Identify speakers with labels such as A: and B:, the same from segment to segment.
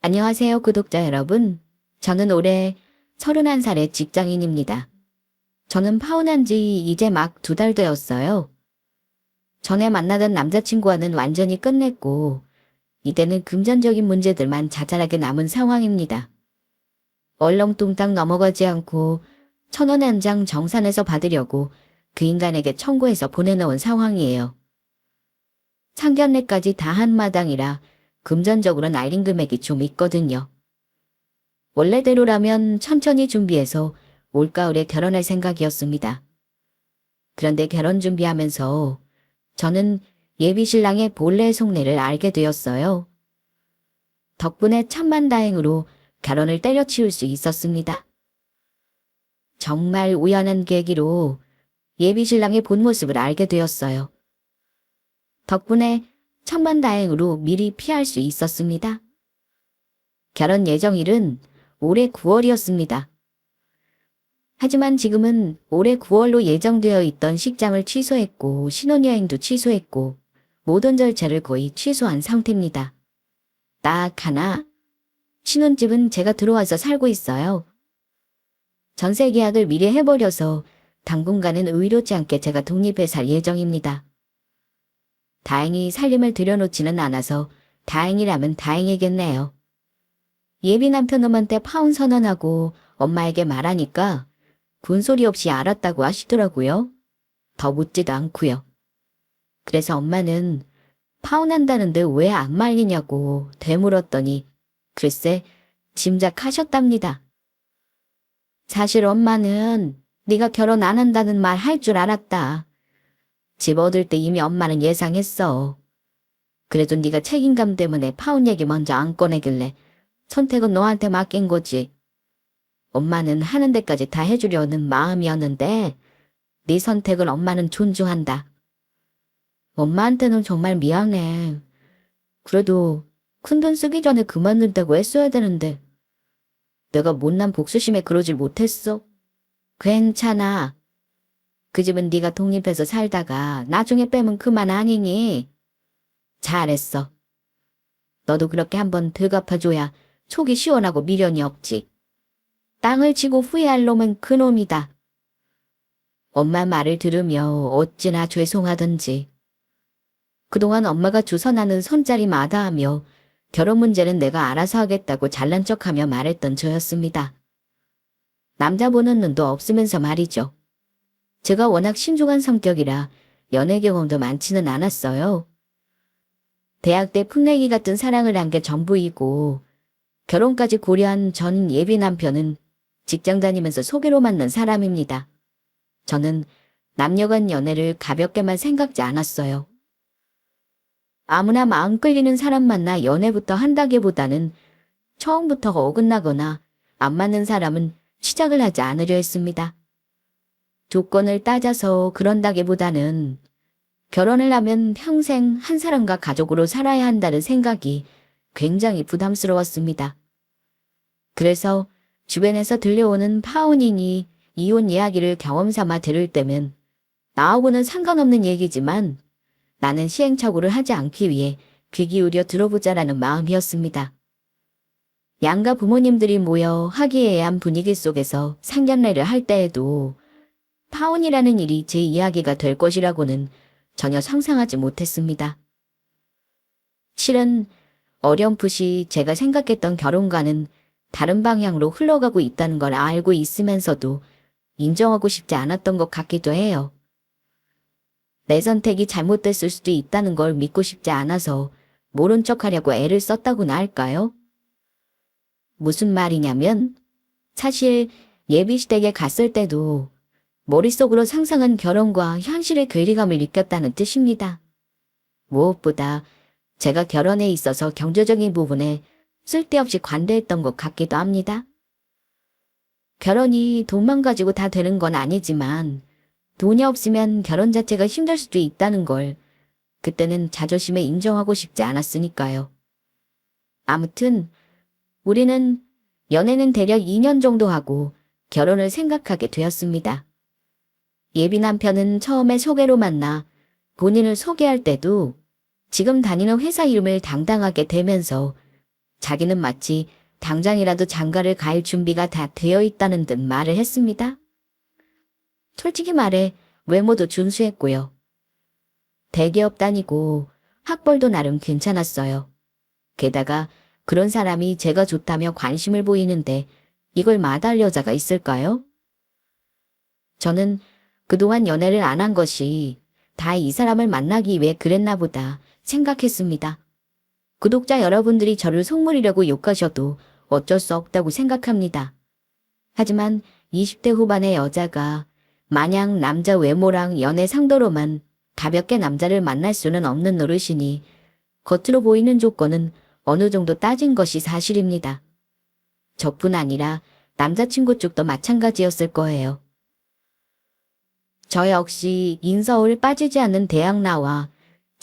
A: 안녕하세요, 구독자 여러분. 저는 올해 31살의 직장인입니다. 저는 파혼한 지 이제 막 2달 되었어요. 전에 만나던 남자친구와는 완전히 끝냈고, 이제는 금전적인 문제들만 자잘하게 남은 상황입니다. 얼렁뚱땅 넘어가지 않고 1,000원 한 장 정산해서 받으려고 그 인간에게 청구해서 보내놓은 상황이에요. 상견례까지 다 한마당이라 금전적으로 날린 금액이 좀 있거든요. 원래대로라면 천천히 준비해서 올가을에 결혼할 생각이었습니다. 그런데 결혼 준비하면서 저는 예비 신랑의 본래 속내를 알게 되었어요. 덕분에 천만다행으로 결혼을 때려치울 수 있었습니다. 정말 우연한 계기로 예비 신랑의 본 모습을 알게 되었어요. 덕분에 천만다행으로 미리 피할 수 있었습니다. 결혼 예정일은 올해 9월이었습니다. 하지만 지금은 올해 9월로 예정되어 있던 식장을 취소했고 신혼여행도 취소했고 모든 절차를 거의 취소한 상태입니다. 딱 하나, 신혼집은 제가 들어와서 살고 있어요. 전세 계약을 미리 해버려서 당분간은 의롭지 않게 제가 독립해 살 예정입니다. 다행히 살림을 들여놓지는 않아서 다행이라면 다행이겠네요. 예비 남편놈한테 파혼 선언하고 엄마에게 말하니까 군소리 없이 알았다고 하시더라고요. 더 묻지도 않고요. 그래서 엄마는 파혼한다는데 왜 안 말리냐고 되물었더니 글쎄 짐작하셨답니다. 사실 엄마는 네가 결혼 안 한다는 말 할 줄 알았다. 집 얻을 때 이미 엄마는 예상했어. 그래도 네가 책임감 때문에 파혼 얘기 먼저 안 꺼내길래 선택은 너한테 맡긴 거지. 엄마는 하는 데까지 다 해주려는 마음이었는데 네 선택을 엄마는 존중한다. 엄마한테는 정말 미안해. 그래도 큰돈 쓰기 전에 그만둔다고 했어야 되는데 내가 못난 복수심에 그러질 못했어. 괜찮아. 그 집은 네가 독립해서 살다가 나중에 빼면 그만 아니니. 잘했어. 너도 그렇게 한번 되갚아줘야 속이 시원하고 미련이 없지. 땅을 치고 후회할 놈은 그놈이다. 엄마 말을 들으며 어찌나 죄송하던지. 그동안 엄마가 주선하는 손자리 마다하며 결혼 문제는 내가 알아서 하겠다고 잘난 척하며 말했던 저였습니다. 남자 보는 눈도 없으면서 말이죠. 제가 워낙 신중한 성격이라 연애 경험도 많지는 않았어요. 대학 때 풋내기 같은 사랑을 한 게 전부이고 결혼까지 고려한 전 예비 남편은 직장 다니면서 소개로 만난 사람입니다. 저는 남녀간 연애를 가볍게만 생각지 않았어요. 아무나 마음 끌리는 사람 만나 연애부터 한다기보다는 처음부터 어긋나거나 안 맞는 사람은 시작을 하지 않으려 했습니다. 조건을 따져서 그런다기보다는 결혼을 하면 평생 한 사람과 가족으로 살아야 한다는 생각이 굉장히 부담스러웠습니다. 그래서 주변에서 들려오는 파혼이니 이혼 이야기를 경험 삼아 들을 때면 나하고는 상관없는 얘기지만 나는 시행착오를 하지 않기 위해 귀 기울여 들어보자라는 마음이었습니다. 양가 부모님들이 모여 화기애애한 분위기 속에서 상견례를 할 때에도 파혼이라는 일이 제 이야기가 될 것이라고는 전혀 상상하지 못했습니다. 실은 어렴풋이 제가 생각했던 결혼과는 다른 방향으로 흘러가고 있다는 걸 알고 있으면서도 인정하고 싶지 않았던 것 같기도 해요. 내 선택이 잘못됐을 수도 있다는 걸 믿고 싶지 않아서 모른 척하려고 애를 썼다고나 할까요? 무슨 말이냐면 사실 예비시댁에 갔을 때도 머릿속으로 상상한 결혼과 현실의 괴리감을 느꼈다는 뜻입니다. 무엇보다 제가 결혼에 있어서 경제적인 부분에 쓸데없이 관대했던 것 같기도 합니다. 결혼이 돈만 가지고 다 되는 건 아니지만 돈이 없으면 결혼 자체가 힘들 수도 있다는 걸 그때는 자존심에 인정하고 싶지 않았으니까요. 아무튼 우리는 연애는 대략 2년 정도 하고 결혼을 생각하게 되었습니다. 예비 남편은 처음에 소개로 만나 본인을 소개할 때도 지금 다니는 회사 이름을 당당하게 대면서 자기는 마치 당장이라도 장가를 갈 준비가 다 되어 있다는 듯 말을 했습니다. 솔직히 말해 외모도 준수했고요. 대기업 다니고 학벌도 나름 괜찮았어요. 게다가 그런 사람이 제가 좋다며 관심을 보이는데 이걸 마다할 여자가 있을까요? 저는 그동안 연애를 안 한 것이 다 이 사람을 만나기 위해 그랬나 보다 생각했습니다. 구독자 여러분들이 저를 속물이라고 욕하셔도 어쩔 수 없다고 생각합니다. 하지만 20대 후반의 여자가 마냥 남자 외모랑 연애 상도로만 가볍게 남자를 만날 수는 없는 노릇이니 겉으로 보이는 조건은 어느 정도 따진 것이 사실입니다. 저뿐 아니라 남자친구 쪽도 마찬가지였을 거예요. 저 역시 인서울 빠지지 않는 대학 나와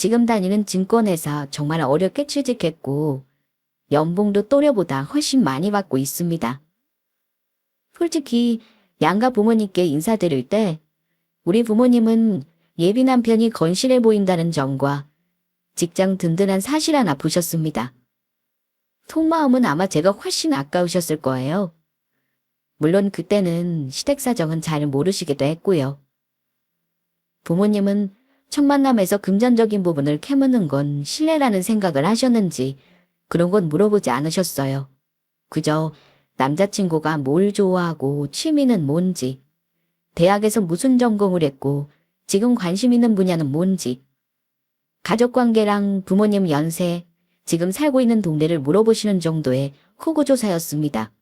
A: 지금 다니는 증권회사 정말 어렵게 취직했고 연봉도 또래보다 훨씬 많이 받고 있습니다. 솔직히 양가 부모님께 인사드릴 때 우리 부모님은 예비 남편이 건실해 보인다는 점과 직장 든든한 사실 하나 보셨습니다. 속마음은 아마 제가 훨씬 아까우셨을 거예요. 물론 그때는 시댁 사정은 잘 모르시기도 했고요. 부모님은 첫 만남에서 금전적인 부분을 캐묻는 건 실례라는 생각을 하셨는지 그런 건 물어보지 않으셨어요. 그저 남자친구가 뭘 좋아하고 취미는 뭔지, 대학에서 무슨 전공을 했고 지금 관심 있는 분야는 뭔지, 가족관계랑 부모님 연세, 지금 살고 있는 동네를 물어보시는 정도의 호구조사였습니다.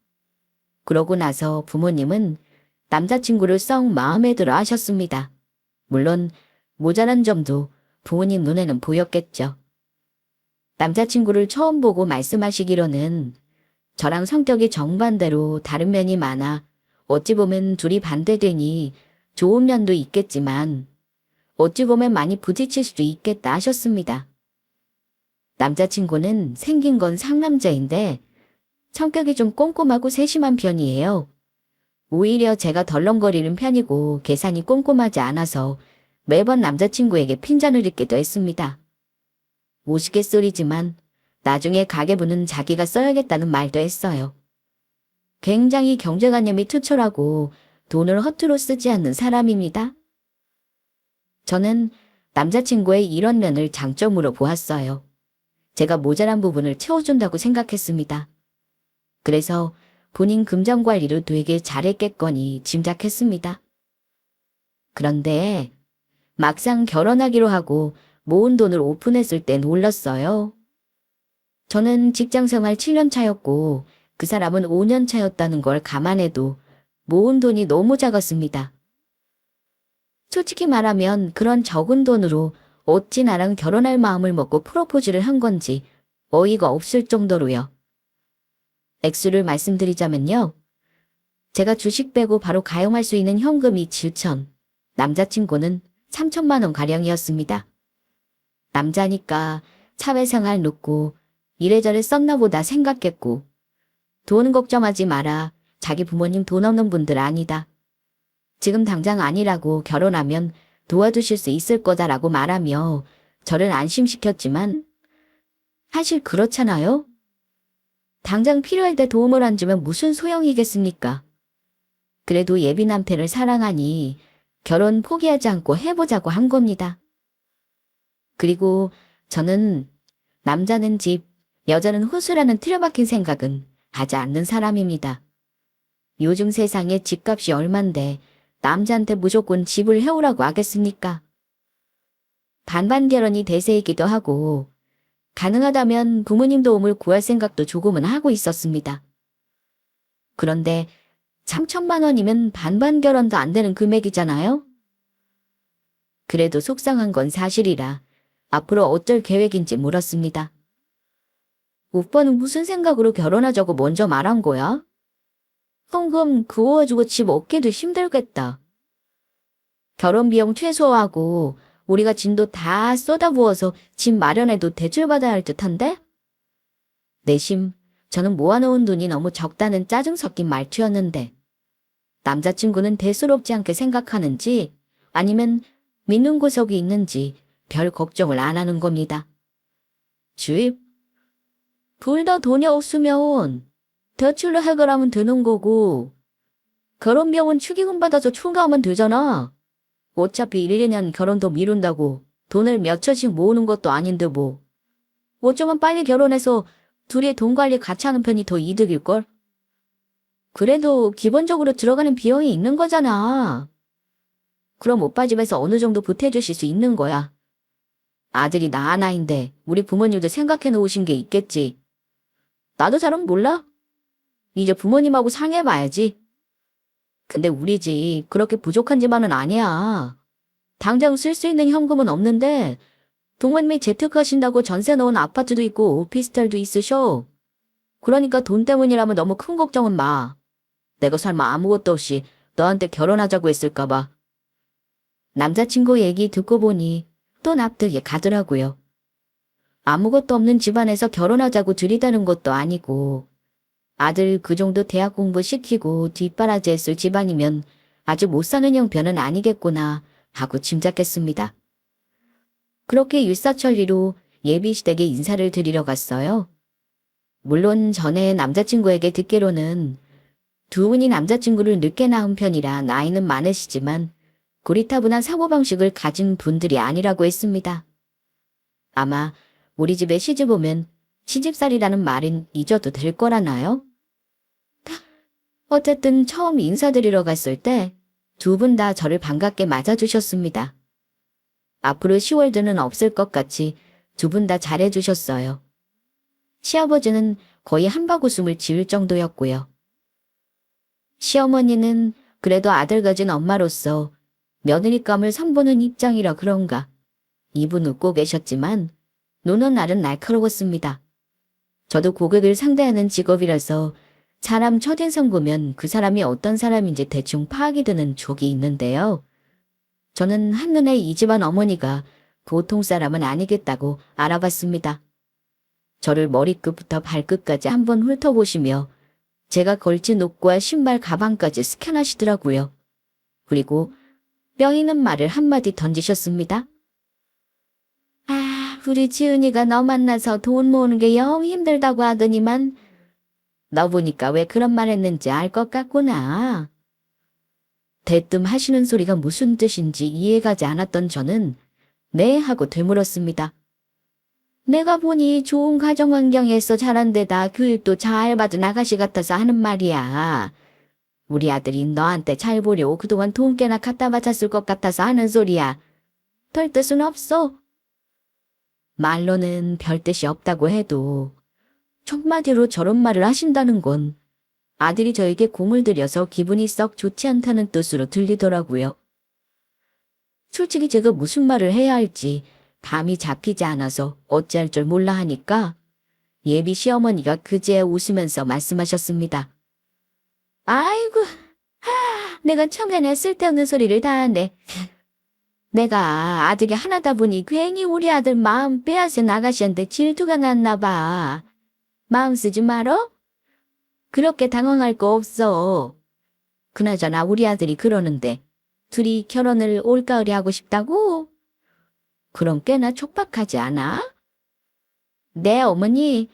A: 그러고 나서 부모님은 남자친구를 썩 마음에 들어 하셨습니다. 물론 모자란 점도 부모님 눈에는 보였겠죠. 남자친구를 처음 보고 말씀하시기로는 저랑 성격이 정반대로 다른 면이 많아 어찌 보면 둘이 반대되니 좋은 면도 있겠지만 어찌 보면 많이 부딪힐 수도 있겠다 하셨습니다. 남자친구는 생긴 건 상남자인데 성격이 좀 꼼꼼하고 세심한 편이에요. 오히려 제가 덜렁거리는 편이고 계산이 꼼꼼하지 않아서 매번 남자친구에게 핀잔을 입기도 했습니다. 우스갯소리지만 나중에 가계부는 자기가 써야겠다는 말도 했어요. 굉장히 경제관념이 투철하고 돈을 허투루 쓰지 않는 사람입니다. 저는 남자친구의 이런 면을 장점으로 보았어요. 제가 모자란 부분을 채워준다고 생각했습니다. 그래서 본인 금전관리를 되게 잘했겠거니 짐작했습니다. 그런데 막상 결혼하기로 하고 모은 돈을 오픈했을 때 놀랐어요. 저는 직장생활 7년 차였고 그 사람은 5년 차였다는 걸 감안해도 모은 돈이 너무 작았습니다. 솔직히 말하면 그런 적은 돈으로 어찌 나랑 결혼할 마음을 먹고 프로포즈를 한 건지 어이가 없을 정도로요. 액수를 말씀드리자면요. 제가 주식 빼고 바로 가용할 수 있는 현금이 7천, 남자친구는 3천만 원 가량이었습니다. 남자니까 사회생활 놓고 이래저래 썼나 보다 생각했고 돈 걱정하지 마라. 자기 부모님 돈 없는 분들 아니다. 지금 당장 아니라고 결혼하면 도와주실 수 있을 거다라고 말하며 저를 안심시켰지만 사실 그렇잖아요. 당장 필요할 때 도움을 안 주면 무슨 소용이겠습니까? 그래도 예비 남편을 사랑하니 결혼 포기하지 않고 해보자고 한 겁니다. 그리고 저는 남자는 집, 여자는 호수라는 틀어박힌 생각은 하지 않는 사람입니다. 요즘 세상에 집값이 얼만데 남자한테 무조건 집을 해오라고 하겠습니까? 반반 결혼이 대세이기도 하고 가능하다면 부모님 도움을 구할 생각도 조금은 하고 있었습니다. 그런데 3천만 원이면 반반 결혼도 안 되는 금액이잖아요? 그래도 속상한 건 사실이라 앞으로 어쩔 계획인지 물었습니다. 오빠는 무슨 생각으로 결혼하자고 먼저 말한 거야? 현금 그거 집 얻기도 힘들겠다. 결혼 비용 최소화하고 우리가 진도 다 쏟아부어서 집 마련해도 대출받아야 할 듯한데? 내심 저는 모아놓은 돈이 너무 적다는 짜증 섞인 말투였는데 남자친구는 대수롭지 않게 생각하는지 아니면 믿는 구석이 있는지 별 걱정을 안 하는 겁니다. 주입? 둘 다 돈이 없으면 대출로 해결하면 되는 거고, 결혼비용은 축의금 받아서 추가하면 되잖아. 어차피 1, 2년 결혼 더 미룬다고 돈을 몇 천씩 모으는 것도 아닌데 뭐. 어쩌면 빨리 결혼해서 둘이 돈 관리 같이 하는 편이 더 이득일걸? 그래도 기본적으로 들어가는 비용이 있는 거잖아. 그럼 오빠 집에서 어느 정도 보태주실 수 있는 거야. 아들이 나 하나인데 우리 부모님도 생각해 놓으신 게 있겠지. 나도 잘은 몰라. 이제 부모님하고 상의해봐야지. 근데 우리 집 그렇게 부족한 집안은 아니야. 당장 쓸 수 있는 현금은 없는데 부모님이 재테크하신다고 전세 넣은 아파트도 있고 오피스텔도 있으셔. 그러니까 돈 때문이라면 너무 큰 걱정은 마. 내가 설마 아무것도 없이 너한테 결혼하자고 했을까 봐. 남자친구 얘기 듣고 보니 또 납득이 가더라고요. 아무것도 없는 집안에서 결혼하자고 들이다는 것도 아니고 아들 그 정도 대학 공부 시키고 뒷바라지 했을 집안이면 아주 못 사는 형편은 아니겠구나 하고 짐작했습니다. 그렇게 일사천리로 예비시댁에 인사를 드리러 갔어요. 물론 전에 남자친구에게 듣기로는 두 분이 남자친구를 늦게 낳은 편이라 나이는 많으시지만 고리타분한 사고방식을 가진 분들이 아니라고 했습니다. 아마 우리 집에 시집 오면 시집살이라는 말은 잊어도 될 거라나요? 어쨌든 처음 인사드리러 갔을 때 두 분 다 저를 반갑게 맞아주셨습니다. 앞으로 10월드는 없을 것 같이 두 분 다 잘해주셨어요. 시아버지는 거의 한바구음을 지을 정도였고요. 시어머니는 그래도 아들 가진 엄마로서 며느리감을 선보는 입장이라 그런가 입은 웃고 계셨지만 노는 날은 날카로웠습니다. 저도 고객을 상대하는 직업이라서 사람 첫인상 보면 그 사람이 어떤 사람인지 대충 파악이 되는 족이 있는데요. 저는 한눈에 이 집안 어머니가 보통 사람은 아니겠다고 알아봤습니다. 저를 머리끝부터 발끝까지 한번 훑어보시며 제가 걸친 옷과 신발 가방까지 스캔하시더라고요. 그리고 뼈 있는 말을 한마디 던지셨습니다. 우리 지은이가 너 만나서 돈 모으는 게 영 힘들다고 하더니만 너 보니까 왜 그런 말 했는지 알 것 같구나. 대뜸 하시는 소리가 무슨 뜻인지 이해가지 않았던 저는 네 하고 되물었습니다. 내가 보니 좋은 가정환경에서 자란 데다 교육도 잘 받은 아가씨 같아서 하는 말이야. 우리 아들이 너한테 잘 보려고 그동안 돈 꽤나 갖다 바쳤을 것 같아서 하는 소리야. 별 뜻은 없어. 말로는 별 뜻이 없다고 해도 첫마디로 저런 말을 하신다는 건 아들이 저에게 공을 들여서 기분이 썩 좋지 않다는 뜻으로 들리더라고요. 솔직히 제가 무슨 말을 해야 할지 감이 잡히지 않아서 어찌할 줄 몰라 하니까 예비 시어머니가 그제야 웃으면서 말씀하셨습니다. 아이고, 내가 처음에는 쓸데없는 소리를 다 하네. 내가 아들이 하나다 보니 괜히 우리 아들 마음 빼앗은 아가씨한테 질투가 났나 봐. 마음 쓰지 말어? 그렇게 당황할 거 없어. 그나저나 우리 아들이 그러는데 둘이 결혼을 올가을에 하고 싶다고? 그럼 꽤나 촉박하지 않아? 네, 어머니.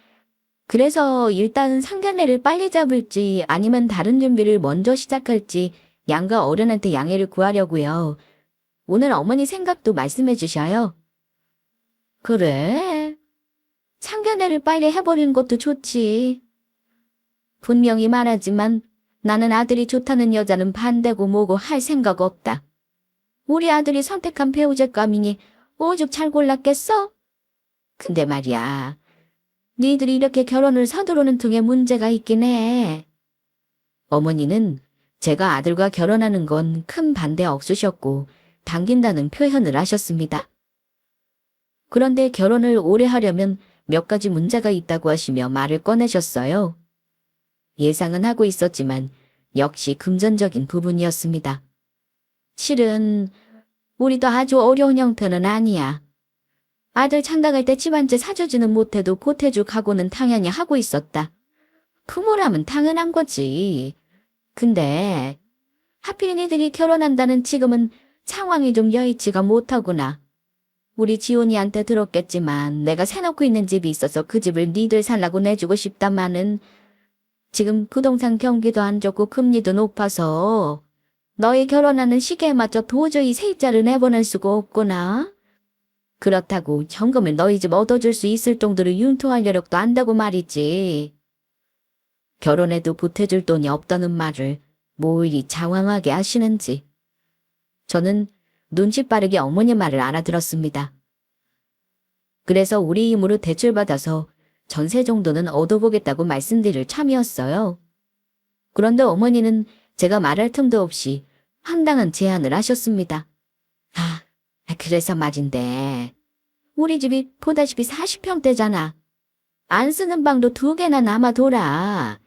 A: 그래서 일단 상견례를 빨리 잡을지 아니면 다른 준비를 먼저 시작할지 양가 어른한테 양해를 구하려고요. 오늘 어머니 생각도 말씀해 주셔요. 그래? 상견례를 빨리 해버리는 것도 좋지. 분명히 말하지만 나는 아들이 좋다는 여자는 반대고 뭐고 할 생각 없다. 우리 아들이 선택한 배우자감이니 오죽 잘 골랐겠어? 근데 말이야, 니들이 이렇게 결혼을 서두르는 등에 문제가 있긴 해. 어머니는 제가 아들과 결혼하는 건 큰 반대 없으셨고 당긴다는 표현을 하셨습니다. 그런데 결혼을 오래 하려면 몇 가지 문제가 있다고 하시며 말을 꺼내셨어요. 예상은 하고 있었지만 역시 금전적인 부분이었습니다. 실은 우리도 아주 어려운 형편은 아니야. 아들 장가갈 때 집안채 사주지는 못해도 보태줄 각오는 당연히 하고 있었다. 부모라면 당연한 거지. 근데 하필 니들이 결혼한다는 지금은 상황이 좀 여의치가 못하구나. 우리 지훈이한테 들었겠지만 내가 사놓고 있는 집이 있어서 그 집을 니들 살라고 내주고 싶다마는 지금 부동산 경기도 안 좋고 금리도 높아서 너희 결혼하는 시기에 맞춰 도저히 세입자를 내보낼 수가 없구나. 그렇다고 현금을 너희 집 얻어줄 수 있을 정도로 융통할 여력도 안다고 말이지. 결혼해도 보태줄 돈이 없다는 말을 뭐 이리 장황하게 하시는지. 저는 눈치 빠르게 어머니 말을 알아들었습니다. 그래서 우리 힘으로 대출받아서 전세 정도는 얻어보겠다고 말씀드릴 참이었어요. 그런데 어머니는 제가 말할 틈도 없이 황당한 제안을 하셨습니다. 그래서 말인데 우리 집이 보다시피 40평대잖아. 안 쓰는 방도 2개나 남아돌아.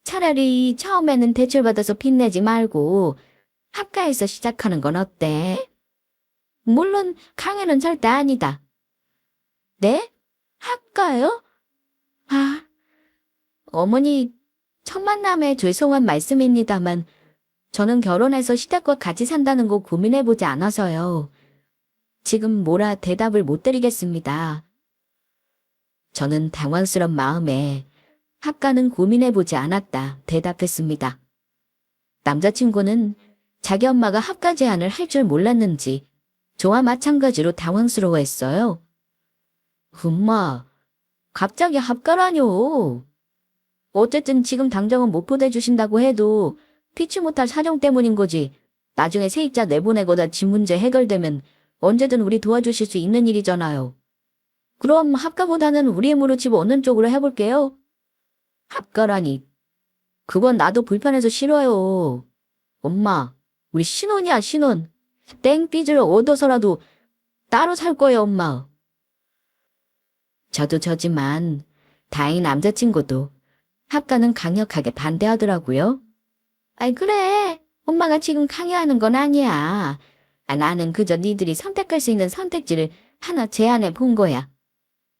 A: 차라리 처음에는 대출받아서 빚내지 말고 합가에서 시작하는 건 어때? 물론 강연은 절대 아니다. 네? 합가요? 어머니 첫 만남에 죄송한 말씀입니다만 저는 결혼해서 시댁과 같이 산다는 거 고민해보지 않아서요. 지금 뭐라 대답을 못 드리겠습니다. 저는 당황스런 마음에 합가는 고민해보지 않았다 대답했습니다. 남자친구는 자기 엄마가 합가 제안을 할 줄 몰랐는지 저와 마찬가지로 당황스러워했어요. 엄마, 갑자기 합가라뇨. 어쨌든 지금 당장은 못 보내주신다고 해도 피치 못할 사정 때문인 거지. 나중에 세입자 내보내거나 집 문제 해결되면 언제든 우리 도와주실 수 있는 일이잖아요. 그럼 합가보다는 우리 힘으로 집 얻는 쪽으로 해볼게요. 합가라니. 그건 나도 불편해서 싫어요. 엄마, 우리 신혼이야 신혼. 땡빚을 얻어서라도 따로 살 거예요 엄마. 저도 저지만 다행히 남자친구도 합가는 강력하게 반대하더라고요. 아이 그래. 엄마가 지금 강요하는 건 아니야. 나는 그저 니들이 선택할 수 있는 선택지를 하나 제안해 본 거야.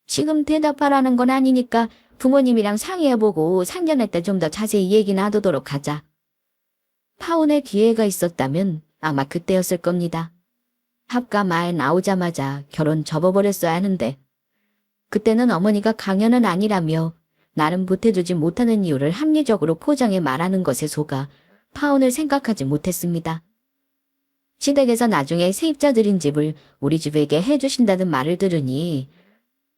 A: 지금 대답하라는 건 아니니까 부모님이랑 상의해보고 상견례 때 좀 더 자세히 얘기 나누도록 하자. 파혼의 기회가 있었다면 아마 그때였을 겁니다. 합가 말 나오자마자 결혼 접어버렸어야 하는데 그때는 어머니가 강연은 아니라며 나름 보태주지 못하는 이유를 합리적으로 포장해 말하는 것에 속아 파혼을 생각하지 못했습니다. 시댁에서 나중에 세입자들인 집을 우리 집에게 해주신다는 말을 들으니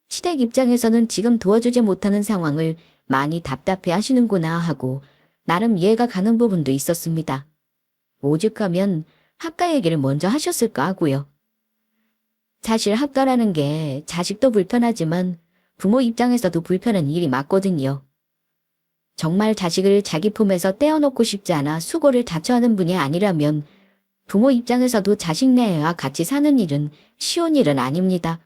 A: 시댁 입장에서는 지금 도와주지 못하는 상황을 많이 답답해 하시는구나 하고 나름 이해가 가는 부분도 있었습니다. 오죽하면 합가 얘기를 먼저 하셨을까 하고요. 사실 합가라는 게 자식도 불편하지만 부모 입장에서도 불편한 일이 맞거든요. 정말 자식을 자기 품에서 떼어놓고 싶지 않아 수고를 자처하는 분이 아니라면 부모 입장에서도 자식 내와 같이 사는 일은 쉬운 일은 아닙니다.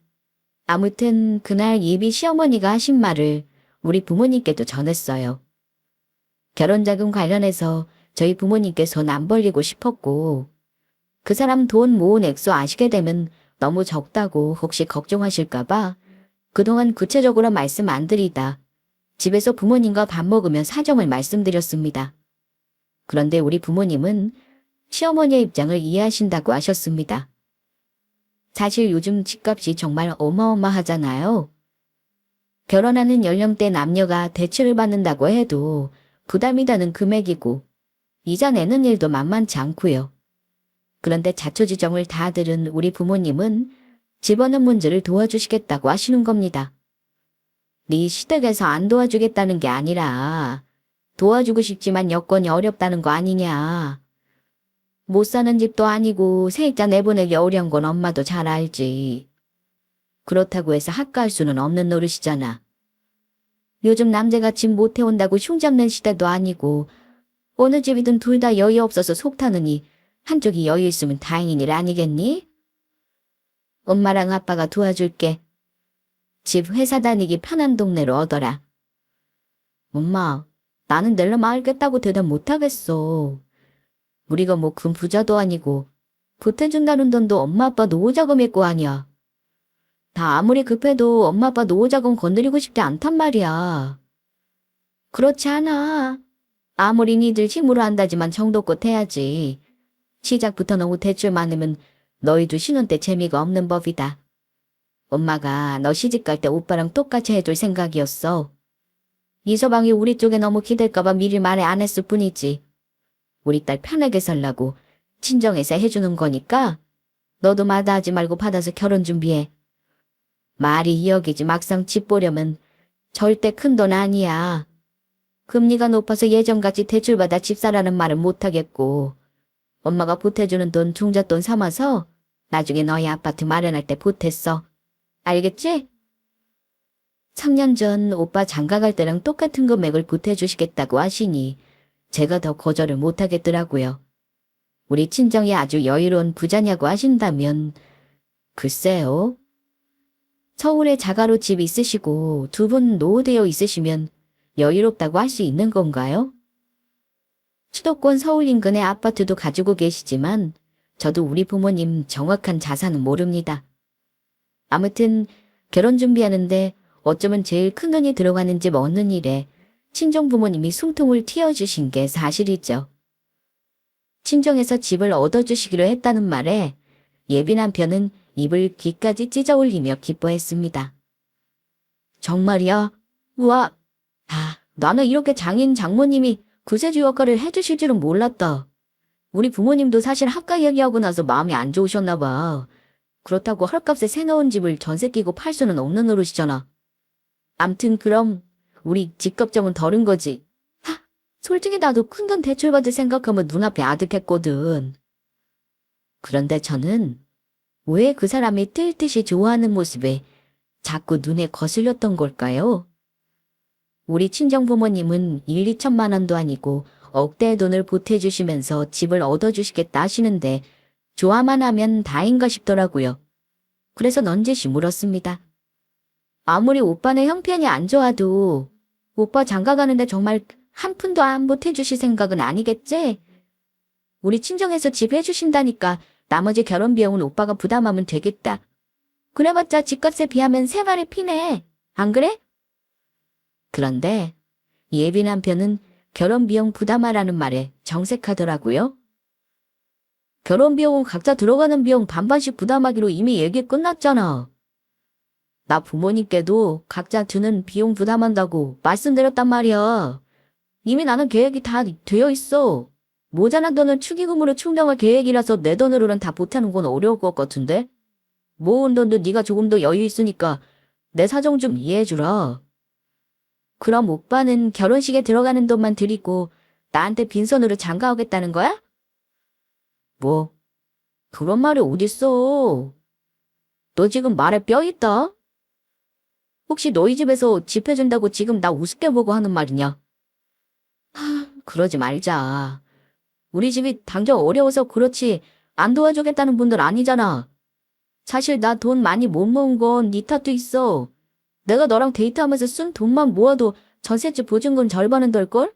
A: 아무튼 그날 예비 시어머니가 하신 말을 우리 부모님께도 전했어요. 결혼자금 관련해서 저희 부모님께 손 안 벌리고 싶었고 그 사람 돈 모은 액수 아시게 되면 너무 적다고 혹시 걱정하실까봐 그동안 구체적으로 말씀 안 드리다 집에서 부모님과 밥 먹으며 사정을 말씀드렸습니다. 그런데 우리 부모님은 시어머니의 입장을 이해하신다고 하셨습니다. 사실 요즘 집값이 정말 어마어마하잖아요. 결혼하는 연령대 남녀가 대출을 받는다고 해도 부담이 되는 금액이고 이자 내는 일도 만만치 않고요. 그런데 자초지정을 다 들은 우리 부모님은 집어넣는 문제를 도와주시겠다고 하시는 겁니다. 네 시댁에서 안 도와주겠다는 게 아니라 도와주고 싶지만 여건이 어렵다는 거 아니냐. 못 사는 집도 아니고 세입자 내보내기 어려운 건 엄마도 잘 알지. 그렇다고 해서 합가할 수는 없는 노릇이잖아. 요즘 남자가 집 못 해온다고 흉잡는 시대도 아니고 어느 집이든 둘 다 여유 없어서 속 타느니 한쪽이 여유 있으면 다행인 일 아니겠니? 엄마랑 아빠가 도와줄게. 집 회사 다니기 편한 동네로 얻어라. 엄마, 나는 낼름 알겠다고 대답 못하겠어. 우리가 뭐 금 부자도 아니고 보태준다는 돈도 엄마 아빠 노후자금일 거 아니야. 다 아무리 급해도 엄마 아빠 노후자금 건드리고 싶지 않단 말이야. 그렇지 않아. 아무리 니들 힘으로 한다지만 정도껏 해야지. 시작부터 너무 대출 많으면 너희도 신혼 때 재미가 없는 법이다. 엄마가 너 시집갈 때 오빠랑 똑같이 해줄 생각이었어. 이서방이 우리 쪽에 너무 기댈까봐 미리 말을 안 했을 뿐이지. 우리 딸 편하게 살라고 친정에서 해주는 거니까 너도 마다하지 말고 받아서 결혼 준비해. 말이 이야기지 막상 집 보려면 절대 큰 돈 아니야. 금리가 높아서 예전같이 대출받아 집 사라는 말은 못하겠고 엄마가 보태주는 돈 중잣돈 삼아서 나중에 너희 아파트 마련할 때 보탰어. 알겠지? 3년 전 오빠 장가갈 때랑 똑같은 금액을 보태주시겠다고 하시니 제가 더 거절을 못하겠더라고요. 우리 친정이 아주 여유로운 부자냐고 하신다면 글쎄요. 서울에 자가로 집 있으시고 두 분 노후되어 있으시면 여유롭다고 할 수 있는 건가요? 수도권 서울 인근의 아파트도 가지고 계시지만 저도 우리 부모님 정확한 자산은 모릅니다. 아무튼 결혼 준비하는데 어쩌면 제일 큰 돈이 들어가는 집 얻는 일에 친정 부모님이 숨통을 틔워주신 게 사실이죠. 친정에서 집을 얻어주시기로 했다는 말에 예비 남편은 입을 귀까지 찢어 올리며 기뻐했습니다. 정말이야? 우와! 나는 이렇게 장인 장모님이 구세주 역할을 해주실 줄은 몰랐다. 우리 부모님도 사실 합가 얘기하고 나서 마음이 안 좋으셨나 봐. 그렇다고 헐값에 새놓은 집을 전세 끼고 팔 수는 없는 노릇이잖아. 암튼 그럼 우리 집 걱정은 덜은 거지. 솔직히 나도 큰돈 대출받을 생각하면 눈앞이 아득했거든. 그런데 저는 왜 그 사람이 뛸 듯이 좋아하는 모습에 자꾸 눈에 거슬렸던 걸까요? 우리 친정 부모님은 1, 2천만 원도 아니고 억대의 돈을 보태주시면서 집을 얻어주시겠다 하시는데 좋아만 하면 다인가 싶더라고요. 그래서 넌지시 물었습니다. 아무리 오빠네 형편이 안 좋아도 오빠 장가 가는데 정말 한 푼도 안 보태주실 생각은 아니겠지? 우리 친정에서 집 해주신다니까 나머지 결혼 비용은 오빠가 부담하면 되겠다. 그래봤자 집값에 비하면 세 마리 피네. 안 그래? 그런데 예비 남편은 결혼 비용 부담하라는 말에 정색하더라고요. 결혼 비용은 각자 들어가는 비용 반반씩 부담하기로 이미 얘기 끝났잖아. 나 부모님께도 각자 드는 비용 부담한다고 말씀드렸단 말이야. 이미 나는 계획이 다 되어 있어. 모자란 돈은 축의금으로 충당할 계획이라서 내 돈으로는 다 보태는 건 어려울 것 같은데? 모은 돈도 네가 조금 더 여유 있으니까 내 사정 좀 이해해주라. 그럼 오빠는 결혼식에 들어가는 돈만 드리고 나한테 빈손으로 장가오겠다는 거야? 뭐, 그런 말이 어딨어. 너 지금 말에 뼈 있다? 혹시 너희 집에서 집 해준다고 지금 나 우습게 보고 하는 말이냐? 그러지 말자. 우리 집이 당장 어려워서 그렇지 안 도와주겠다는 분들 아니잖아. 사실 나 돈 많이 못 모은 건 네 탓도 있어. 내가 너랑 데이트하면서 쓴 돈만 모아도 전셋집 보증금 절반은 될걸?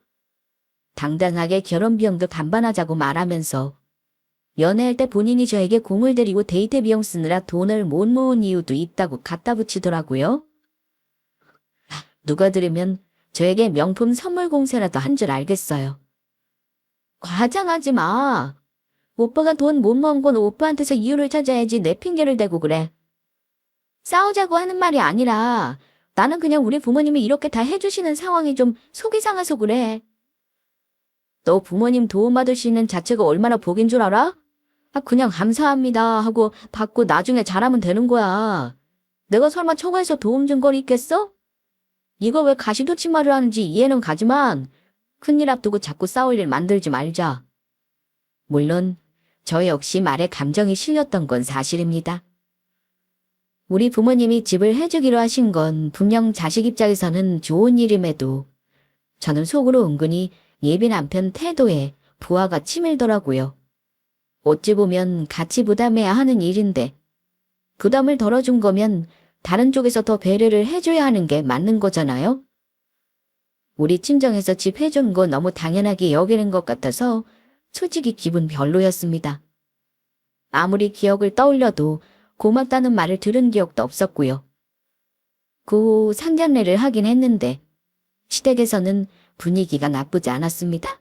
A: 당당하게 결혼 비용도 반반하자고 말하면서 연애할 때 본인이 저에게 공을 들이고 데이트 비용 쓰느라 돈을 못 모은 이유도 있다고 갖다 붙이더라고요. 누가 들으면 저에게 명품 선물 공세라도 한 줄 알겠어요. 과장하지 마. 오빠가 돈 못 모은 건 오빠한테서 이유를 찾아야지 내 핑계를 대고 그래. 싸우자고 하는 말이 아니라 나는 그냥 우리 부모님이 이렇게 다 해주시는 상황이 좀 속이 상해서 그래. 너 부모님 도움받을 수 있는 자체가 얼마나 복인 줄 알아? 그냥 감사합니다 하고 받고 나중에 잘하면 되는 거야. 내가 설마 처가에서 도움 준 걸 있겠어? 이거 왜 가시도치말을 하는지 이해는 가지만 큰일 앞두고 자꾸 싸울 일 만들지 말자. 물론 저 역시 말에 감정이 실렸던 건 사실입니다. 우리 부모님이 집을 해주기로 하신 건 분명 자식 입장에서는 좋은 일임에도 저는 속으로 은근히 예비 남편 태도에 부하가 치밀더라고요. 어찌 보면 같이 부담해야 하는 일인데 부담을 덜어준 거면 다른 쪽에서 더 배려를 해줘야 하는 게 맞는 거잖아요. 우리 친정에서 집 해준 거 너무 당연하게 여기는 것 같아서 솔직히 기분 별로였습니다. 아무리 기억을 떠올려도 고맙다는 말을 들은 기억도 없었고요. 그 후 상견례를 하긴 했는데 시댁에서는 분위기가 나쁘지 않았습니다.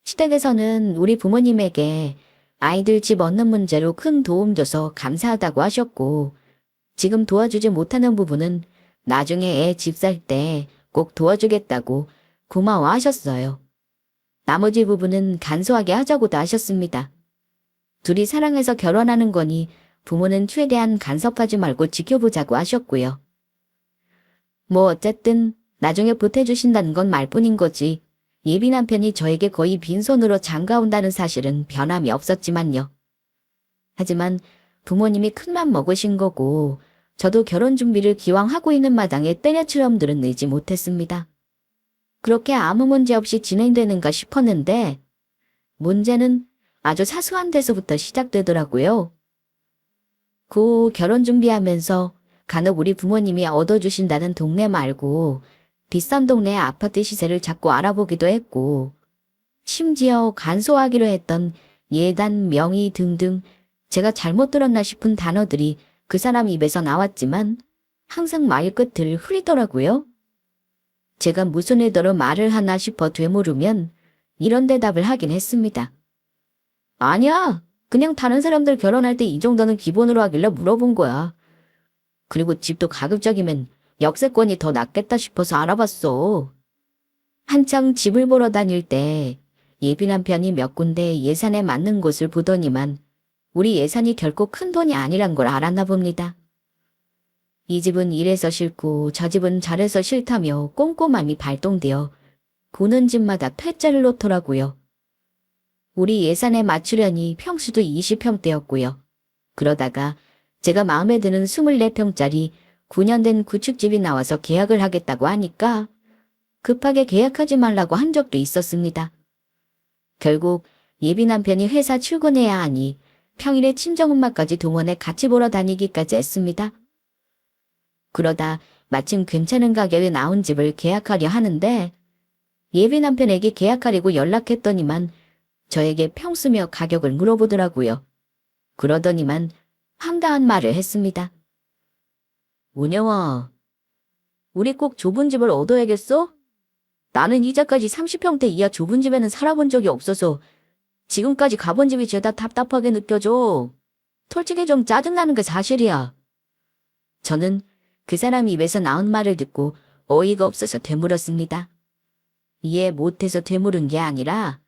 A: 시댁에서는 우리 부모님에게 아이들 집 얻는 문제로 큰 도움 줘서 감사하다고 하셨고 지금 도와주지 못하는 부분은 나중에 애 집 살 때 꼭 도와주겠다고 고마워하셨어요. 나머지 부분은 간소하게 하자고도 하셨습니다. 둘이 사랑해서 결혼하는 거니 부모는 최대한 간섭하지 말고 지켜보자고 하셨고요. 뭐 어쨌든 나중에 보태주신다는 건 말뿐인 거지. 예비 남편이 저에게 거의 빈손으로 장가온다는 사실은 변함이 없었지만요. 하지만 부모님이 큰맘 먹으신 거고 저도 결혼 준비를 기왕 하고 있는 마당에 때려치럼들은 내지 못했습니다. 그렇게 아무 문제 없이 진행되는가 싶었는데 문제는 아주 사소한 데서부터 시작되더라고요. 그 결혼 준비하면서 간혹 우리 부모님이 얻어주신다는 동네 말고 비싼 동네 아파트 시세를 자꾸 알아보기도 했고 심지어 간소하기로 했던 예단, 명의 등등 제가 잘못 들었나 싶은 단어들이 그 사람 입에서 나왔지만 항상 말 끝을 흐리더라고요. 제가 무슨 의도로 말을 하나 싶어 되물으면 이런 대답을 하긴 했습니다. 아니야, 그냥 다른 사람들 결혼할 때 이 정도는 기본으로 하길래 물어본 거야. 그리고 집도 가급적이면 역세권이 더 낫겠다 싶어서 알아봤어. 한창 집을 보러 다닐 때 예비 남편이 몇 군데 예산에 맞는 곳을 보더니만 우리 예산이 결코 큰 돈이 아니란 걸 알았나 봅니다. 이 집은 이래서 싫고 저 집은 저래서 싫다며 꼼꼼함이 발동되어 보는 집마다 퇴짜를 놓더라고요. 우리 예산에 맞추려니 평수도 20평대였고요. 그러다가 제가 마음에 드는 24평짜리 9년 된 구축집이 나와서 계약을 하겠다고 하니까 급하게 계약하지 말라고 한 적도 있었습니다. 결국 예비 남편이 회사 출근해야 하니 평일에 친정엄마까지 동원해 같이 보러 다니기까지 했습니다. 그러다 마침 괜찮은 가격에 나온 집을 계약하려 하는데 예비 남편에게 계약하려고 연락했더니만 저에게 평수며 가격을 물어보더라고요. 그러더니만 황당한 말을 했습니다. 운영아, 우리 꼭 좁은 집을 얻어야겠어? 나는 이제까지 30평대 이하 좁은 집에는 살아본 적이 없어서 지금까지 가본 집이 죄다 답답하게 느껴져. 솔직히 좀 짜증나는 게 사실이야. 저는 그 사람 입에서 나온 말을 듣고 어이가 없어서 되물었습니다. 이해 못해서 되물은 게 아니라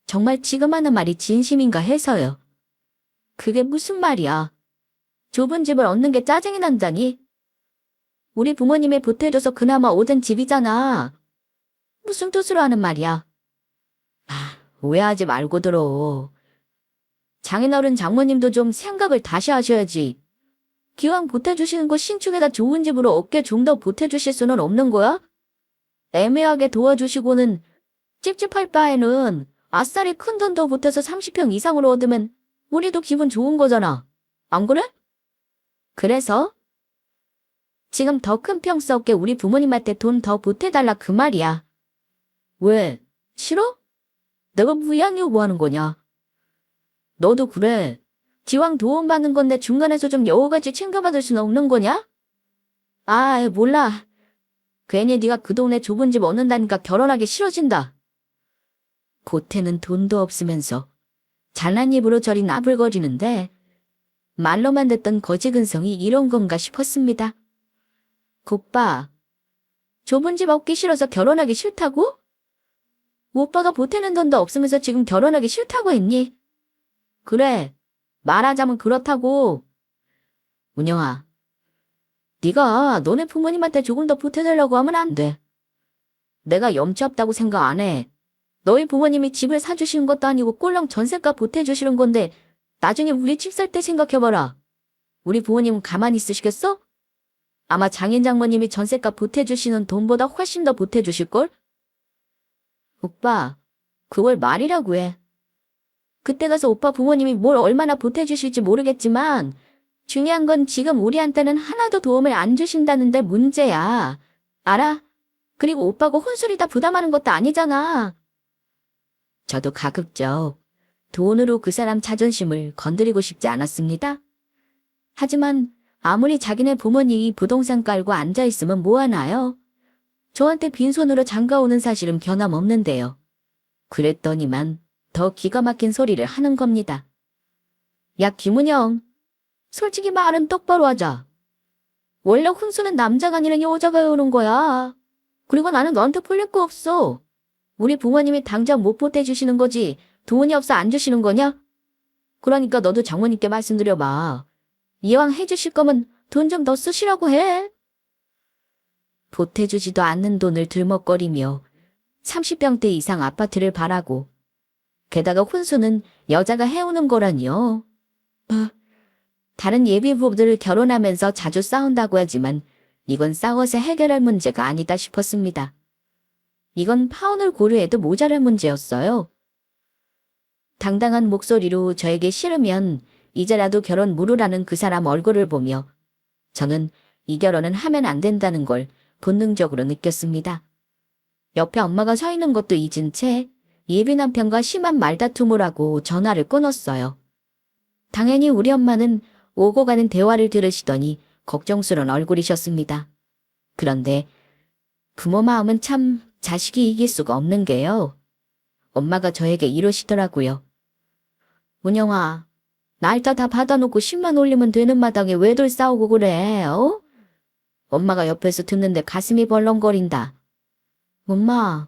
A: 정말 지금 하는 말이 진심인가 해서요. 그게 무슨 말이야. 좁은 집을 얻는 게 짜증이 난다니? 우리 부모님이 보태줘서 그나마 얻은 집이잖아. 무슨 뜻으로 하는 말이야. 오해하지 말고 들어. 장인어른 장모님도 좀 생각을 다시 하셔야지. 기왕 보태주시는 거 신축에다 좋은 집으로 얻게 좀 더 보태주실 수는 없는 거야? 애매하게 도와주시고는 찝찝할 바에는 아싸리 큰 돈 더 보태서 30평 이상으로 얻으면 우리도 기분 좋은 거잖아. 안 그래? 그래서 지금 더 큰 평수 얻게 우리 부모님한테 돈 더 보태달라 그 말이야. 왜? 싫어? 내가 무리한 이유 뭐 하는 거냐? 너도 그래. 기왕 도움받는 건데 중간에서 좀 여우같이 챙겨받을 수는 없는 거냐? 몰라. 괜히 네가 그 동네 좁은 집 얻는다니까 결혼하기 싫어진다. 보태는 돈도 없으면서 잘난 입으로 저리 나불거리는데 말로만 듣던 거지 근성이 이런 건가 싶었습니다. 오빠, 좁은 집 얻기 싫어서 결혼하기 싫다고? 오빠가 보태는 돈도 없으면서 지금 결혼하기 싫다고 했니? 그래, 말하자면 그렇다고. 운영아, 네가 너네 부모님한테 조금 더 보태달라고 하면 안 돼. 내가 염치 없다고 생각 안 해. 너희 부모님이 집을 사주시는 것도 아니고 꼴랑 전세값 보태주시는 건데 나중에 우리 집 살 때 생각해봐라. 우리 부모님은 가만히 있으시겠어? 아마 장인 장모님이 전세값 보태주시는 돈보다 훨씬 더 보태주실걸? 오빠, 그걸 말이라고 해. 그때 가서 오빠 부모님이 뭘 얼마나 보태주실지 모르겠지만 중요한 건 지금 우리한테는 하나도 도움을 안 주신다는데 문제야. 알아? 그리고 오빠가 혼술이 다 부담하는 것도 아니잖아. 저도 가급적 돈으로 그 사람 자존심을 건드리고 싶지 않았습니다. 하지만 아무리 자기네 부모님이 부동산 깔고 앉아있으면 뭐하나요? 저한테 빈손으로 장가오는 사실은 변함없는데요. 그랬더니만 더 기가 막힌 소리를 하는 겁니다. 야, 김은영, 솔직히 말은 똑바로 하자. 원래 혼수는 남자가 아니라 여자가 해오는 거야. 그리고 나는 너한테 풀릴 거 없어. 우리 부모님이 당장 못 보태주시는 거지. 돈이 없어 안 주시는 거냐? 그러니까 너도 장모님께 말씀드려봐. 이왕 해주실 거면 돈 좀 더 쓰시라고 해. 보태주지도 않는 돈을 들먹거리며 30평대 이상 아파트를 바라고 게다가 혼수는 여자가 해오는 거라니요. 다른 예비부부들 결혼하면서 자주 싸운다고 하지만 이건 싸워서 해결할 문제가 아니다 싶었습니다. 이건 파혼을 고려해도 모자랄 문제였어요. 당당한 목소리로 저에게 싫으면 이제라도 결혼 무르라는 그 사람 얼굴을 보며 저는 이 결혼은 하면 안 된다는 걸 본능적으로 느꼈습니다. 옆에 엄마가 서 있는 것도 잊은 채 예비 남편과 심한 말다툼을 하고 전화를 끊었어요. 당연히 우리 엄마는 오고 가는 대화를 들으시더니 걱정스러운 얼굴이셨습니다. 그런데 부모 마음은 참 자식이 이길 수가 없는 게요. 엄마가 저에게 이러시더라고요. 은영아, 날짜 다 받아놓고 10만 올리면 되는 마당에 왜들 싸우고 그래, 어? 엄마가 옆에서 듣는데 가슴이 벌렁거린다. 엄마,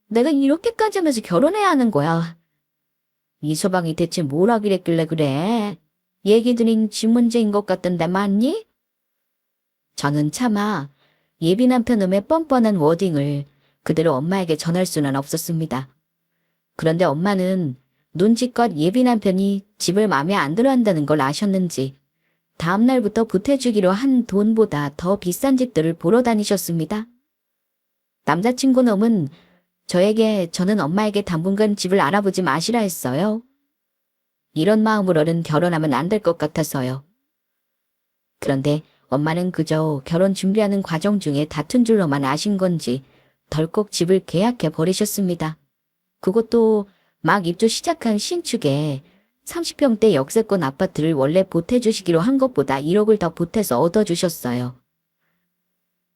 A: 내가 이렇게까지 하면서 결혼해야 하는 거야. 이서방이 대체 뭘 하기랬길래 그래? 얘기 드린 지 문제인 것 같던데 맞니? 저는 차마 예비 남편 음의 뻔뻔한 워딩을 그대로 엄마에게 전할 수는 없었습니다. 그런데 엄마는 눈치껏 예비 남편이 집을 마음에 안 들어 한다는 걸 아셨는지 다음 날부터 보태주기로 한 돈보다 더 비싼 집들을 보러 다니셨습니다. 남자친구 놈은 저는 엄마에게 당분간 집을 알아보지 마시라 했어요. 이런 마음으로는 결혼하면 안 될 것 같아서요. 그런데 엄마는 그저 결혼 준비하는 과정 중에 다툰 줄로만 아신 건지 덜컥 집을 계약해 버리셨습니다. 그것도 막 입주 시작한 신축에 30평대 역세권 아파트를 원래 보태주시기로 한 것보다 1억을 더 보태서 얻어주셨어요.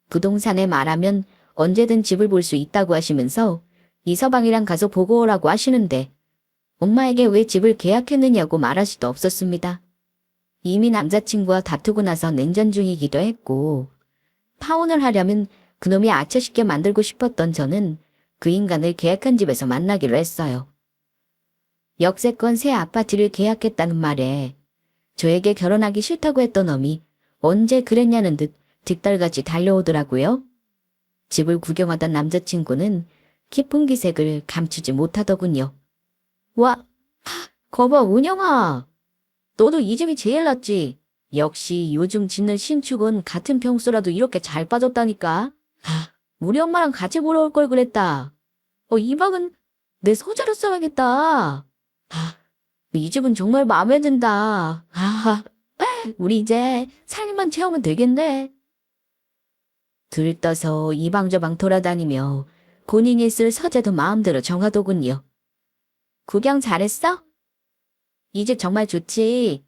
A: 부동산에 말하면 언제든 집을 볼 수 있다고 하시면서 이서방이랑 가서 보고 오라고 하시는데 엄마에게 왜 집을 계약했느냐고 말할 수도 없었습니다. 이미 남자친구와 다투고 나서 냉전 중이기도 했고 파혼을 하려면 그놈이 아처쉽게 만들고 싶었던 저는 그 인간을 계약한 집에서 만나기로 했어요. 역세권 새 아파트를 계약했다는 말에 저에게 결혼하기 싫다고 했던 놈이 언제 그랬냐는 듯 득달같이 달려오더라고요. 집을 구경하던 남자친구는 깊은 기색을 감추지 못하더군요. 와, 거봐 은영아. 너도 이 집이 제일 낫지. 역시 요즘 짓는 신축은 같은 평수라도 이렇게 잘 빠졌다니까. 우리 엄마랑 같이 보러 올 걸 그랬다. 이 방은 내 소자로 써야겠다. 이 집은 정말 마음에 든다. 우리 이제 살림만 채우면 되겠네. 들떠서 이 방 저 방 돌아다니며 본인이 쓸 서재도 마음대로 정하더군요. 구경 잘했어? 이 집 정말 좋지.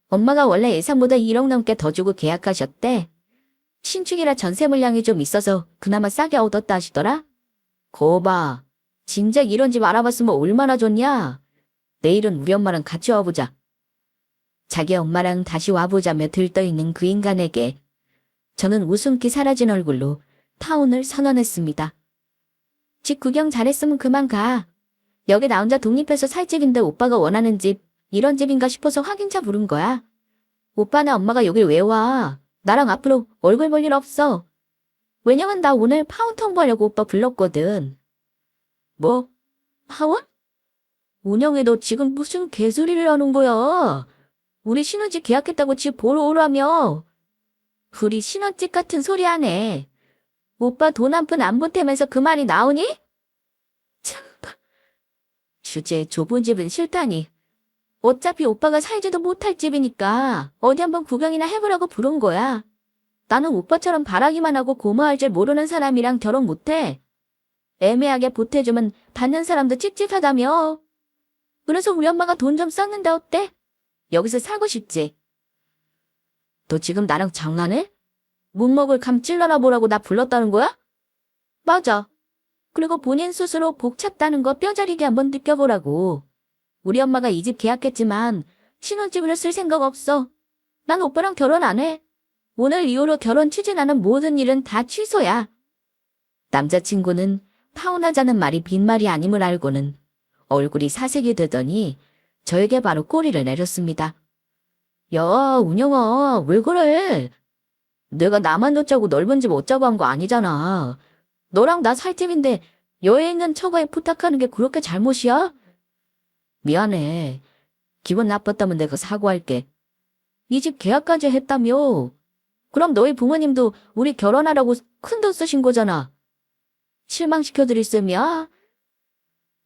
A: 엄마가 원래 예상보다 1억 넘게 더 주고 계약하셨대. 신축이라 전세 물량이 좀 있어서 그나마 싸게 얻었다 하시더라. 거봐, 진작 이런 집 알아봤으면 얼마나 좋냐. 내일은 우리 엄마랑 같이 와보자. 자기 엄마랑 다시 와보자며 들떠있는 그 인간에게 저는 웃음기 사라진 얼굴로 타운을 선언했습니다. 집 구경 잘했으면 그만 가. 여기 나 혼자 독립해서 살 집인데 오빠가 원하는 집, 이런 집인가 싶어서 확인차 부른 거야. 오빠나 엄마가 여길 왜 와? 나랑 앞으로 얼굴 볼 일 없어. 왜냐면 나 오늘 파혼 통보하려고 오빠 불렀거든. 뭐? 파혼? 운영해 너 지금 무슨 개소리를 하는 거야? 우리 신혼집 계약했다고 집 보러 오라며. 우리 신혼집 같은 소리 하네. 오빠 돈 한 푼 안 보태면서 그 말이 나오니? 참, 주제 좁은 집은 싫다니. 어차피 오빠가 살지도 못할 집이니까 어디 한번 구경이나 해보라고 부른 거야. 나는 오빠처럼 바라기만 하고 고마워할 줄 모르는 사람이랑 결혼 못해. 애매하게 보태주면 받는 사람도 찝찝하다며. 그래서 우리 엄마가 돈 좀 썼는데 어때? 여기서 살고 싶지? 너 지금 나랑 장난해? 못 먹을 감 찔러라 보라고 나 불렀다는 거야? 맞아. 그리고 본인 스스로 복 찾다는 거 뼈저리게 한번 느껴보라고. 우리 엄마가 이 집 계약했지만 신혼집으로 쓸 생각 없어. 난 오빠랑 결혼 안 해. 오늘 이후로 결혼 추진하는 모든 일은 다 취소야. 남자친구는 파혼하자는 말이 빈말이 아님을 알고는 얼굴이 사색이 되더니 저에게 바로 꼬리를 내렸습니다. 야, 운영아, 왜 그래? 내가 나만 놓자고 넓은 집 얻자고 한 거 아니잖아. 너랑 나 살 팀인데 여해 있는 처가에 부탁하는 게 그렇게 잘못이야? 미안해. 기분 나빴다면 내가 사과할게. 이 집 계약까지 했다며. 그럼 너희 부모님도 우리 결혼하라고 큰 돈 쓰신 거잖아. 실망시켜드릴 셈이야?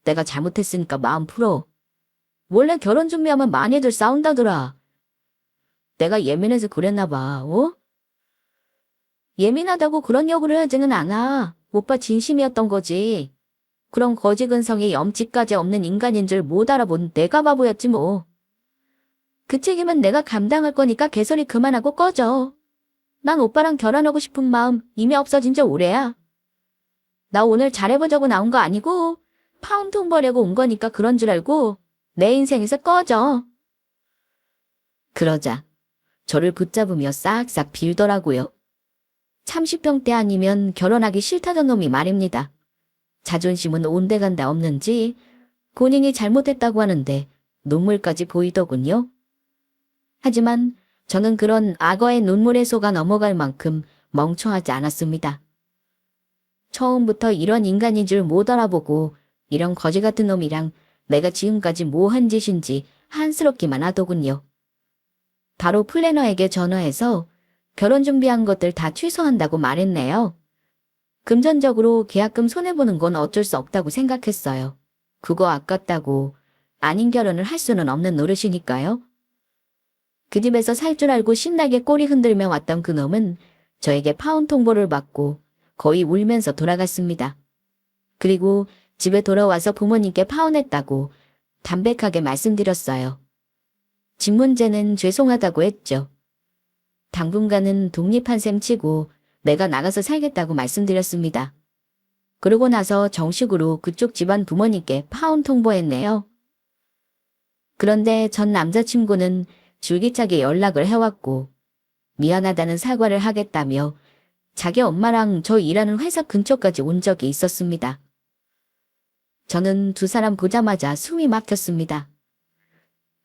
A: 내가 잘못했으니까 마음 풀어. 원래 결혼 준비하면 많이들 싸운다더라. 내가 예민해서 그랬나 봐, 어? 예민하다고 그런 욕을 하지는 않아. 오빠 진심이었던 거지. 그런 거지 근성이 염치까지 없는 인간인 줄 못 알아본 내가 바보였지 뭐. 그 책임은 내가 감당할 거니까 개소리 그만하고 꺼져. 난 오빠랑 결혼하고 싶은 마음 이미 없어진 지 오래야. 나 오늘 잘해보자고 나온 거 아니고 파혼 통 벌려고 온 거니까 그런 줄 알고 내 인생에서 꺼져. 그러자 저를 붙잡으며 싹싹 빌더라고요. 30평대 아니면 결혼하기 싫다던 놈이 말입니다. 자존심은 온데간데 없는지 본인이 잘못했다고 하는데 눈물까지 보이더군요. 하지만 저는 그런 악어의 눈물에 속아 넘어갈 만큼 멍청하지 않았습니다. 처음부터 이런 인간인 줄 못 알아보고 이런 거지 같은 놈이랑 내가 지금까지 뭐 한 짓인지 한스럽기만 하더군요. 바로 플래너에게 전화해서 결혼 준비한 것들 다 취소한다고 말했네요. 금전적으로 계약금 손해보는 건 어쩔 수 없다고 생각했어요. 그거 아깝다고 아닌 결혼을 할 수는 없는 노릇이니까요. 그 집에서 살 줄 알고 신나게 꼬리 흔들며 왔던 그 놈은 저에게 파혼 통보를 받고 거의 울면서 돌아갔습니다. 그리고 집에 돌아와서 부모님께 파혼했다고 담백하게 말씀드렸어요. 집 문제는 죄송하다고 했죠. 당분간은 독립한 셈 치고 내가 나가서 살겠다고 말씀드렸습니다. 그러고 나서 정식으로 그쪽 집안 부모님께 파혼 통보했네요. 그런데 전 남자친구는 줄기차게 연락을 해왔고 미안하다는 사과를 하겠다며 자기 엄마랑 저 일하는 회사 근처까지 온 적이 있었습니다. 저는 두 사람 보자마자 숨이 막혔습니다.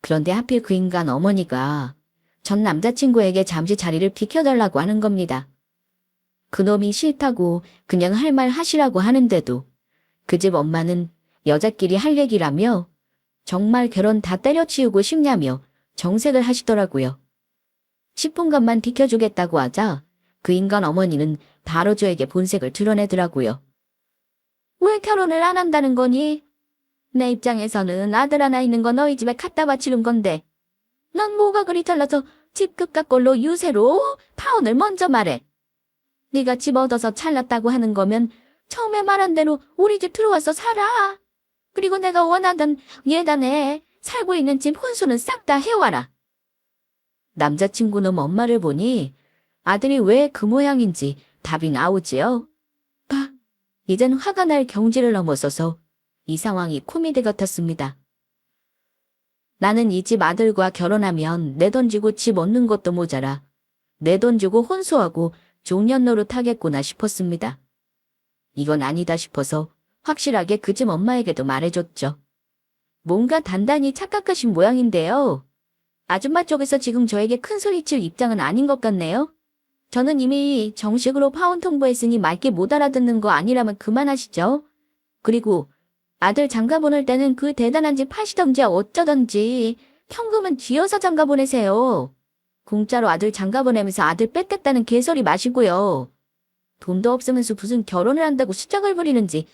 A: 그런데 하필 그 인간 어머니가 전 남자친구에게 잠시 자리를 비켜달라고 하는 겁니다. 그놈이 싫다고 그냥 할 말 하시라고 하는데도 그 집 엄마는 여자끼리 할 얘기라며 정말 결혼 다 때려치우고 싶냐며 정색을 하시더라고요. 10분간만 비켜주겠다고 하자 그 인간 어머니는 바로 저에게 본색을 드러내더라고요. 왜 결혼을 안 한다는 거니? 내 입장에서는 아들 하나 있는 거 너희 집에 갖다 바치는 건데 난 뭐가 그리 달라서 집 그깟 걸로 유세로 파혼을 먼저 말해. 네가 집 얻어서 잘났다고 하는 거면 처음에 말한 대로 우리 집 들어와서 살아. 그리고 내가 원하던 예단에 살고 있는 집 혼수는 싹 다 해와라. 남자친구 놈 엄마를 보니 아들이 왜 그 모양인지 답이 나오지요. 이젠 화가 날 경지를 넘어서서 이 상황이 코미디 같았습니다. 나는 이 집 아들과 결혼하면 내 돈 주고 집 얻는 것도 모자라 내 돈 주고 혼수하고 종년 노릇하겠구나 싶었습니다. 이건 아니다 싶어서 확실하게 그 집 엄마에게도 말해줬죠. 뭔가 단단히 착각하신 모양인데요. 아줌마 쪽에서 지금 저에게 큰 소리칠 입장은 아닌 것 같네요. 저는 이미 정식으로 파혼 통보했으니 맑게 못 알아듣는 거 아니라면 그만하시죠. 그리고 아들 장가 보낼 때는 그 대단한 집 파시던지 어쩌던지 현금은 쥐어서 장가 보내세요. 공짜로 아들 장가 보내면서 아들 뺏겠다는 개소리 마시고요. 돈도 없으면서 무슨 결혼을 한다고 수작을 부리는지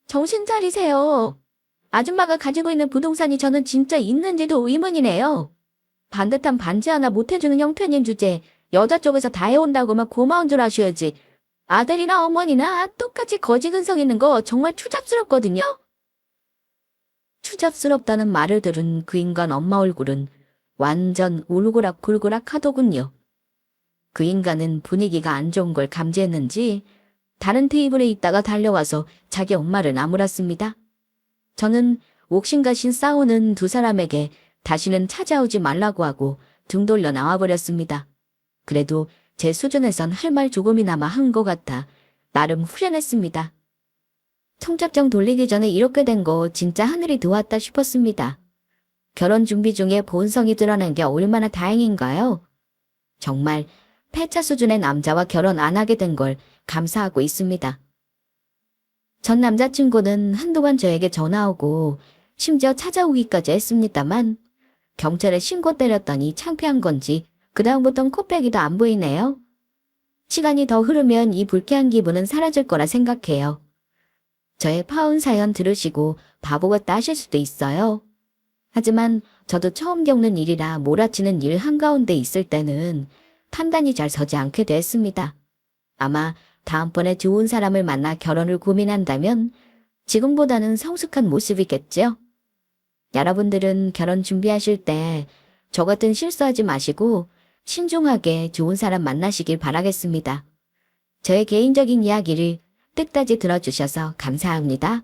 A: 정신 차리세요. 아줌마가 가지고 있는 부동산이 저는 진짜 있는지도 의문이네요. 반듯한 반지 하나 못해주는 형편인 주제에 여자 쪽에서 다 해온다고만 고마운 줄 아셔야지. 아들이나 어머니나 똑같이 거지 근성 있는 거 정말 추잡스럽거든요. 추잡스럽다는 말을 들은 그 인간 엄마 얼굴은 완전 울고락불고락 하더군요. 그 인간은 분위기가 안 좋은 걸 감지했는지 다른 테이블에 있다가 달려와서 자기 엄마를 나무랐습니다. 저는 옥신각신 싸우는 두 사람에게 다시는 찾아오지 말라고 하고 등 돌려 나와버렸습니다. 그래도 제 수준에선 할 말 조금이나마 한 것 같아 나름 후련했습니다. 청첩장 돌리기 전에 이렇게 된 거 진짜 하늘이 도왔다 싶었습니다. 결혼 준비 중에 본성이 드러난 게 얼마나 다행인가요? 정말 폐차 수준의 남자와 결혼 안 하게 된 걸 감사하고 있습니다. 전 남자친구는 한동안 저에게 전화 오고 심지어 찾아오기까지 했습니다만 경찰에 신고 때렸더니 창피한 건지 그다음부턴 코빼기도 안 보이네요. 시간이 더 흐르면 이 불쾌한 기분은 사라질 거라 생각해요. 저의 파혼 사연 들으시고 바보 같다 하실 수도 있어요. 하지만 저도 처음 겪는 일이라 몰아치는 일 한가운데 있을 때는 판단이 잘 서지 않게 됐습니다. 아마 다음번에 좋은 사람을 만나 결혼을 고민한다면 지금보다는 성숙한 모습이겠죠? 여러분들은 결혼 준비하실 때 저 같은 실수하지 마시고 신중하게 좋은 사람 만나시길 바라겠습니다. 저의 개인적인 이야기를 끝까지 들어주셔서 감사합니다.